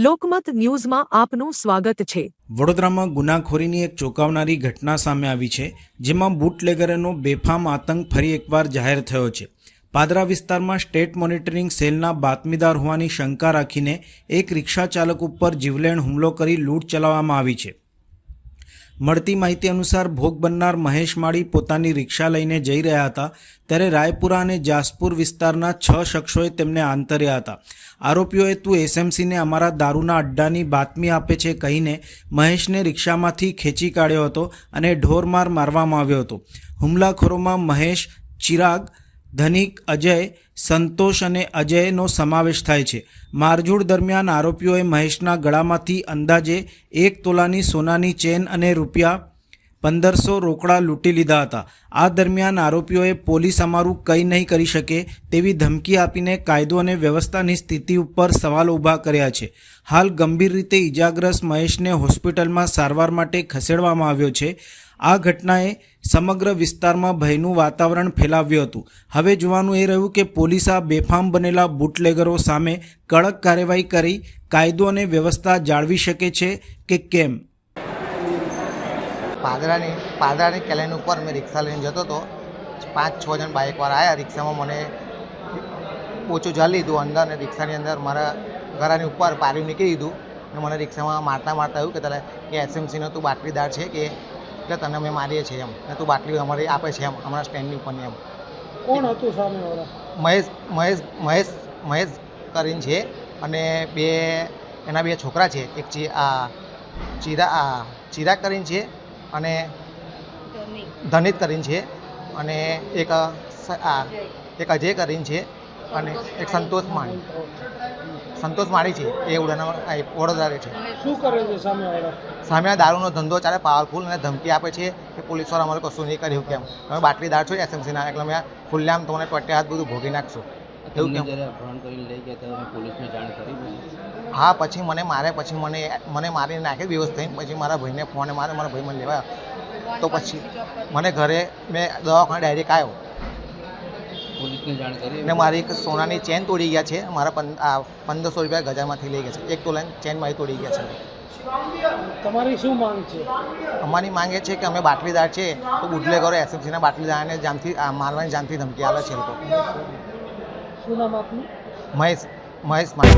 લોકમત ન્યૂઝમાં આપનું સ્વાગત છે। વડોદરામાં ગુનાખોરીની એક ચોંકાવનારી ઘટના સામે આવી છે, જેમાં બુટલેગરોનો બેફામ આતંક ફરી એકવાર જાહેર થયો છે। પાદરા વિસ્તારમાં સ્ટેટ મોનિટરિંગ સેલના બાતમીદાર હોવાની શંકા રાખીને એક રિક્ષા ચાલક ઉપર જીવલેણ હુમલો કરી લૂંટ ચલાવવામાં આવી છે। મળતી માહિતી અનુસાર ભોગ બનનાર મહેશ માળી પોતાની રિક્ષા લઈને જઈ રહ્યા હતા, ત્યારે રાયપુરા અને જાસપુર વિસ્તારના 6 શખ્સોએ તેમને આંતર્યા હતા। આરોપીઓએ તું એસએમસીને અમારા દારૂના અડ્ડાની બાતમી આપે છે કહીને મહેશને રિક્ષામાંથી ખેંચી કાઢ્યો હતો અને ઢોરમાર મારવામાં આવ્યો હતો। હુમલાખોરોમાં મહેશ, ચિરાગ, ધનિક, અજય, સંતોષ અને અજયનો સમાવેશ થાય છે। મારઝૂડ દરમિયાન આરોપીઓએ મહેશના ગળામાંથી અંદાજે 1 તોલાની સોનાની ચેન અને રૂપિયા 1500 રોકડા લૂંટી લીધા હતા। આ દરમિયાન આરોપીઓએ પોલીસ અમારું કંઈ નહીં કરી શકે તેવી ધમકી આપીને કાયદો અને વ્યવસ્થાની સ્થિતિ ઉપર સવાલો ઊભા કર્યા છે। હાલ ગંભીર રીતે ઇજાગ્રસ્ત મહેશને હોસ્પિટલમાં સારવાર માટે ખસેડવામાં આવ્યો છે। આ ઘટનાએ સમગ્ર વિસ્તારમાં ભયનું વાતાવરણ ફેલાવ્યું હતું। હવે જોવાનું એ રહ્યું કે પોલીસ આ બેફામ બનેલા બુટલેગરો સામે કડક કાર્યવાહી કરી કાયદો અને વ્યવસ્થા જાળવી શકે છે કે કેમ। પાદરાની કેલેન ઉપર મેં રિક્ષા લઈને જતો હતો। 5-6 જણ બાઇકવાળા આવ્યા। રિક્ષામાં મને ઓછું ચાલી લીધું અંદર અને રિક્ષાની અંદર મારા ઘરાની ઉપર પાર્યું નીકળી દીધું અને મને રિક્ષામાં મારતા એવું કહેતા કે એસએમસીનો તું બાટલીદાર છે કે એટલે તને અમે મારીએ છીએ એમ, અને તું બાટલી અમારી આપે છે એમ, અમારા સ્ટેન્ડની ઉપરની એમ। કોણ હતું સામેવાળા? મહેશ કરીને છે અને એના બે છોકરા છે। એક ચિરાગ કરીને છે અને ધનિત કરીને છે, અને એક અજય કરીને છે, અને એક સંતોષ માળી છે। એ વડોદરા છે। શું કરે છે સામેવાળા? સામે દારૂનો ધંધો ચાલે, પાવરફુલ, અને ધમકી આપે છે કે પોલીસવાળા અમારે કશું નહીં કર્યું કેમ, તમે બાટલીદાર છો એસએમસીના, એટલે અમે ખુલ્લેઆમ તમને ટોટે હાથ બધું ભોગી નાખશું એવું કેમ। હા, પછી મને મારે, પછી મને મારીને નાખી વ્યવસ્થા થઈને, પછી મારા ભાઈને ફોન મારે, મારા ભાઈ મને લેવા, તો પછી મને ઘરે મેં દવાખાને ડાયરેક્ટ આવ્યો ને મારી એક સોનાની ચેન તોડી ગયા છે। મારા 1500 રૂપિયા ગજામાંથી લઈ ગયા છે। 1 તોલાની ચેન મારી તોડી ગયા છે। તમારી શું માંગ છે? અમારી માંગ એ છે કે અમે બાટલીદાર છે તો બુટલેગરો એસએમસીના બાટલીદારને મારવાની જાનથી ધમકી આવે છે લોકો। શું નામ આપનું? મહેશ માળી।